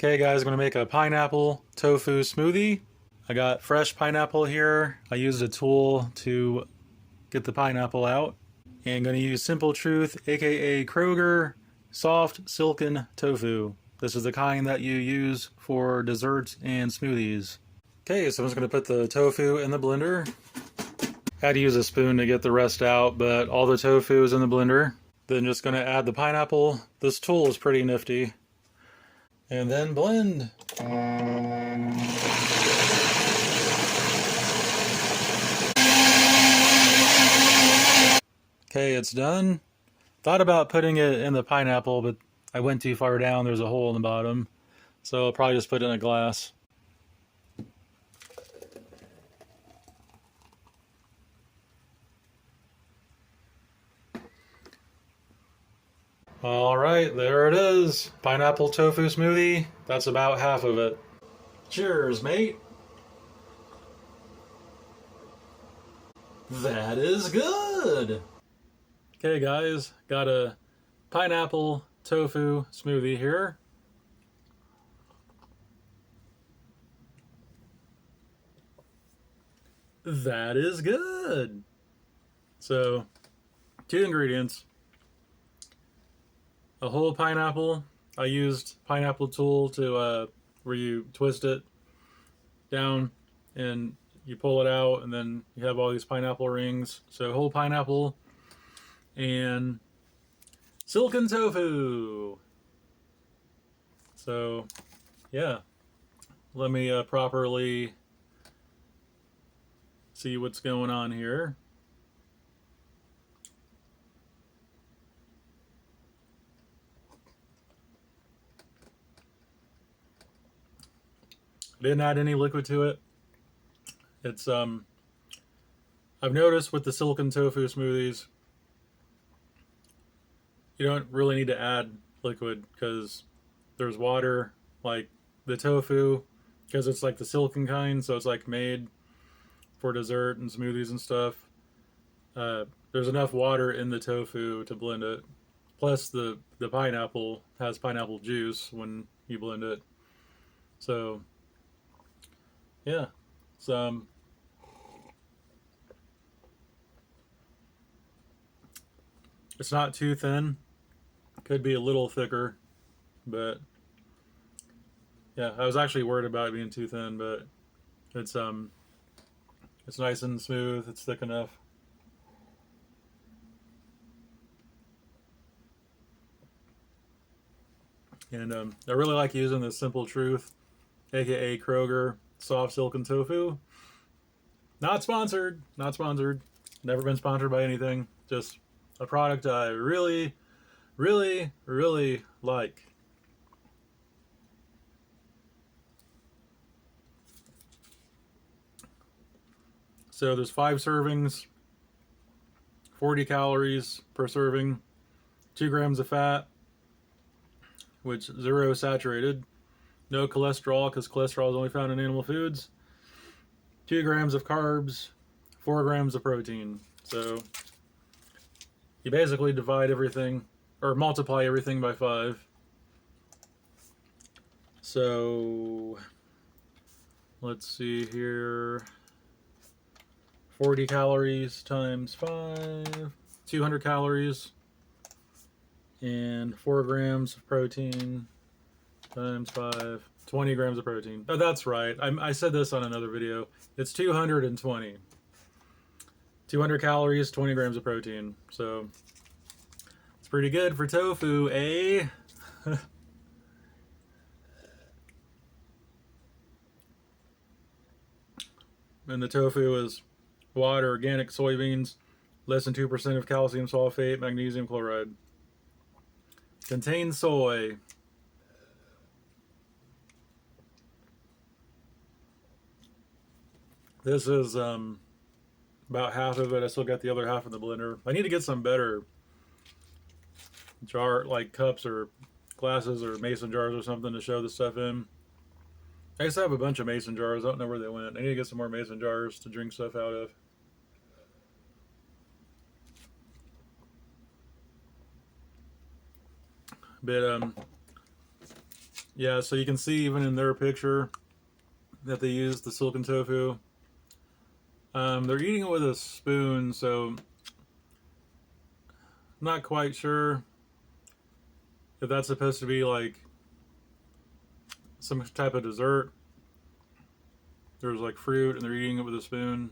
Okay guys, I'm going to make a pineapple tofu smoothie. I got fresh pineapple here. I used a tool to get the pineapple out. And I'm going to use Simple Truth, aka Kroger, soft silken tofu. This is the kind that you use for desserts and smoothies. Okay, so I'm just going to put the tofu in the blender. I had to use a spoon to get the rest out, but all the tofu is in the blender. Then just going to add the pineapple. This tool is pretty nifty. And then blend. Okay, it's done. Thought about putting it in the pineapple, but I went too far down. There's a hole in the bottom. So I'll probably just put it in a glass. Alright, there it is. Pineapple tofu smoothie. That's about half of it. Cheers, mate. That is good. Okay guys, got a pineapple tofu smoothie here. That is good. So, 2 ingredients. A whole pineapple. I used pineapple tool to where you twist it down and you pull it out, and then you have all these pineapple rings. So whole pineapple and silken tofu. So yeah, let me properly see what's going on here. Didn't add any liquid to it. It's I've noticed with the silken tofu smoothies, you don't really need to add liquid because there's water, like the tofu, because it's like the silken kind, so it's like made for dessert and smoothies and stuff. There's enough water in the tofu to blend it. Plus the pineapple has pineapple juice when you blend it. So yeah, it's not too thin. Could be a little thicker, but yeah, I was actually worried about it being too thin, but it's nice and smooth. It's thick enough. And I really like using the Simple Truth, aka Kroger, soft silken tofu. Not sponsored. Not sponsored. Never been sponsored by anything. Just a product I really, really, really like. So there's 5 servings, 40 calories per serving, 2 grams of fat, which 0 saturated, no cholesterol because cholesterol is only found in animal foods, 2 grams of carbs, 4 grams of protein. So you basically divide everything or multiply everything by 5. So let's see here. 40 calories times 5, 200 calories, and 4 grams of protein times 5, 20 grams of protein. Oh, that's right. I said this on another video. It's 220. 200 calories, 20 grams of protein. So it's pretty good for tofu, eh? And the tofu is water, organic soybeans, less than 2% of calcium sulfate, magnesium chloride. Contains soy. This is about half of it. I still got the other half in the blender. I need to get some better jar, like cups or glasses or mason jars or something to show the stuff in. I used to have a bunch of mason jars. I don't know where they went. I need to get some more mason jars to drink stuff out of. But Yeah, so you can see even in their picture that they used the silken tofu. They're eating it with a spoon, so I'm not quite sure if that's supposed to be like some type of dessert. There's like fruit and they're eating it with a spoon.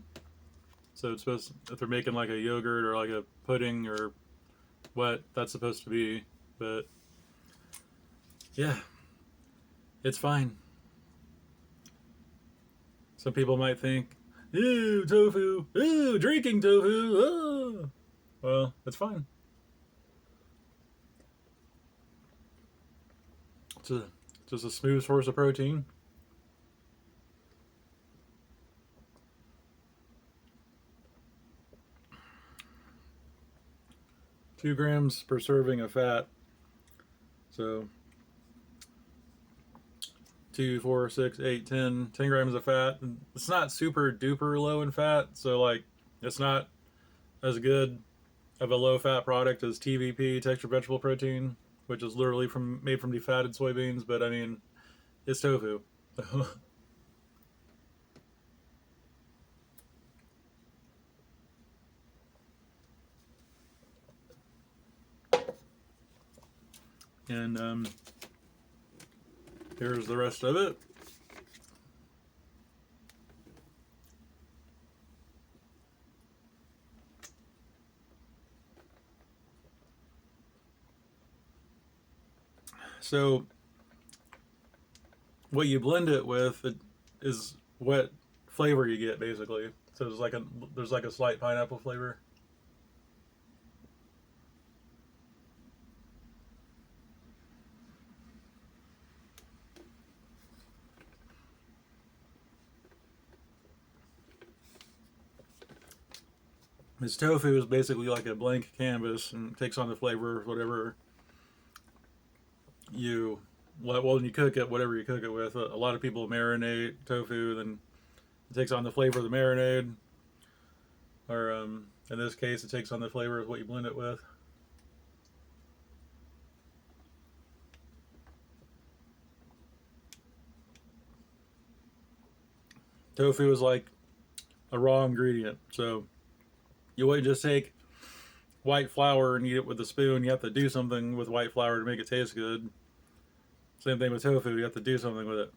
So it's supposed to, if they're making like a yogurt or like a pudding or what that's supposed to be. But yeah, it's fine. Some people might think, ew, tofu, ew, drinking tofu. Oh. Well, it's fine. It's just a smooth source of protein. 2 grams per serving of fat. So 2, 4, 6, 8, 10 grams of fat. It's not super duper low in fat, so like it's not as good of a low fat product as TVP, textured vegetable protein, which is literally made from defatted soybeans. But I mean, it's tofu. And here's the rest of it. So what you blend it with is what flavor you get basically. So there's like a slight pineapple flavor. This tofu is basically like a blank canvas and takes on the flavor of whatever you well when you cook it, whatever you cook it with. A lot of people marinate tofu, then it takes on the flavor of the marinade, or in this case, it takes on the flavor of what you blend it with. Tofu is like a raw ingredient, so you wouldn't just take white flour and eat it with a spoon. You have to do something with white flour to make it taste good. Same thing with tofu, you have to do something with it.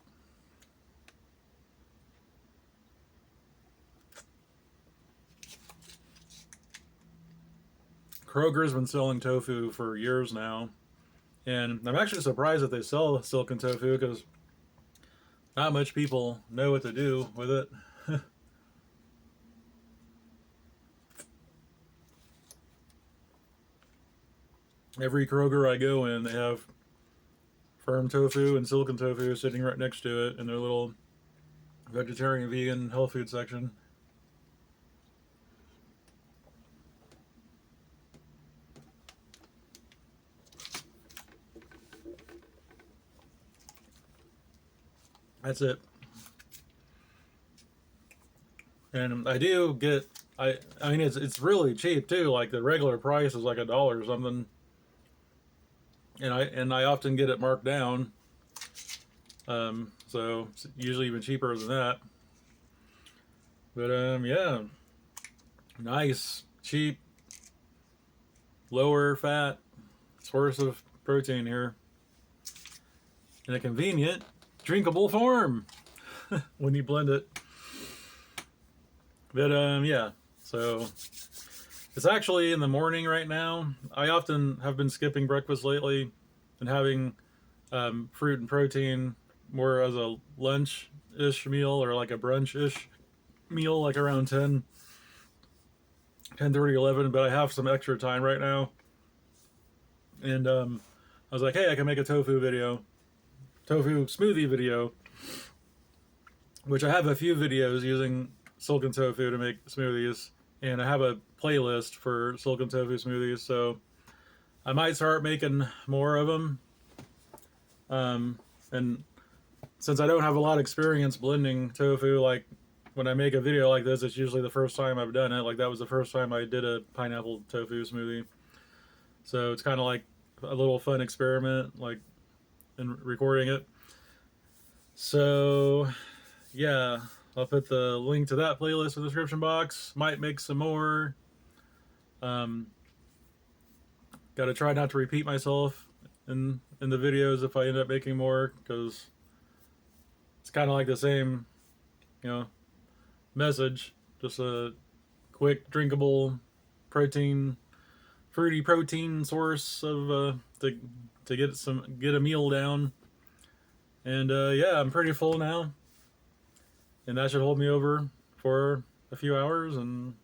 Kroger's been selling tofu for years now, and I'm actually surprised that they sell silken tofu because not much people know what to do with it. Every Kroger I go in, they have firm tofu and silken tofu sitting right next to it in their little vegetarian, vegan, health food section. That's it. And I do get, I mean it's really cheap too. Like the regular price is like $1 or something, and I often get it marked down. So it's usually even cheaper than that. But yeah, nice, cheap, lower fat source of protein here in a convenient, drinkable form when you blend it. But yeah, so it's actually in the morning right now. I often have been skipping breakfast lately and having fruit and protein more as a lunch-ish meal or like a brunch-ish meal, like around 10:30, 11. But I have some extra time right now, and I was like, hey, I can make a tofu smoothie video, which I have a few videos using silken tofu to make smoothies, and I have a playlist for silken tofu smoothies, so I might start making more of them. And since I don't have a lot of experience blending tofu, like when I make a video like this, it's usually the first time I've done it. Like that was the first time I did a pineapple tofu smoothie. So it's kind of like a little fun experiment, like in recording it. So yeah, I'll put the link to that playlist in the description box. Might make some more. Um, Got to try not to repeat myself in the videos if I end up making more, because it's kind of like the same, you know, message. Just a quick, drinkable, protein, fruity protein source of to get a meal down. And yeah, I'm pretty full now, and that should hold me over for a few hours. And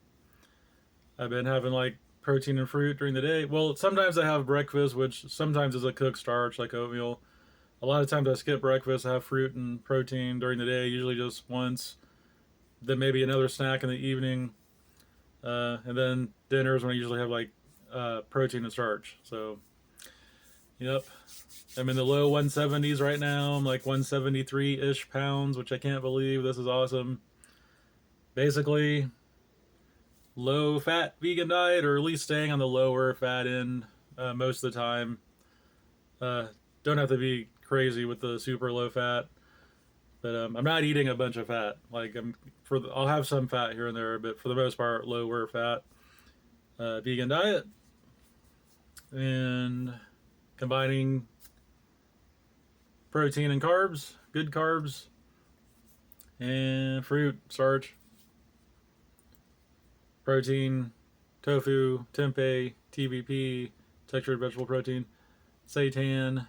I've been having like protein and fruit during the day. Well, sometimes I have breakfast, which sometimes is a cooked starch like oatmeal. A lot of times I skip breakfast, I have fruit and protein during the day, usually just once. Then maybe another snack in the evening. And then dinner is when I usually have like protein and starch. So, yep. I'm in the low 170s right now. I'm like 173 ish pounds, which I can't believe. This is awesome. Basically, low fat vegan diet, or at least staying on the lower fat end most of the time. Don't have to be crazy with the super low fat, but I'm not eating a bunch of fat. Like I'll have some fat here and there, but for the most part, lower fat vegan diet, and combining protein and carbs, good carbs, and fruit, starch, protein, tofu, tempeh, TVP, textured vegetable protein, seitan.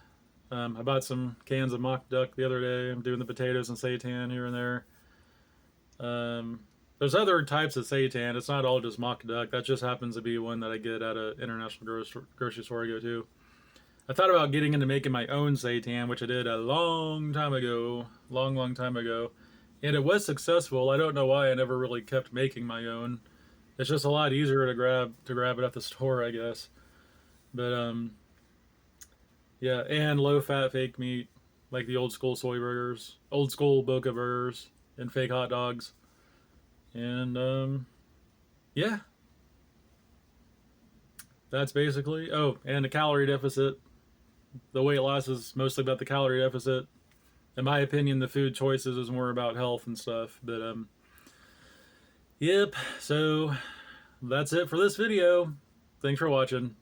I bought some cans of mock duck the other day. I'm doing the potatoes and seitan here and there. There's other types of seitan. It's not all just mock duck. That just happens to be one that I get at an international grocery store I go to. I thought about getting into making my own seitan, which I did a long time ago. Long time ago. And it was successful. I don't know why I never really kept making my own. It's just a lot easier to grab it at the store, I guess. But yeah, and low fat fake meat, like the old school soy burgers, old school Boca burgers, and fake hot dogs. And yeah, that's basically. Oh, and a calorie deficit. The weight loss is mostly about the calorie deficit. In my opinion, the food choices is more about health and stuff. But yep. So that's it for this video. Thanks for watching.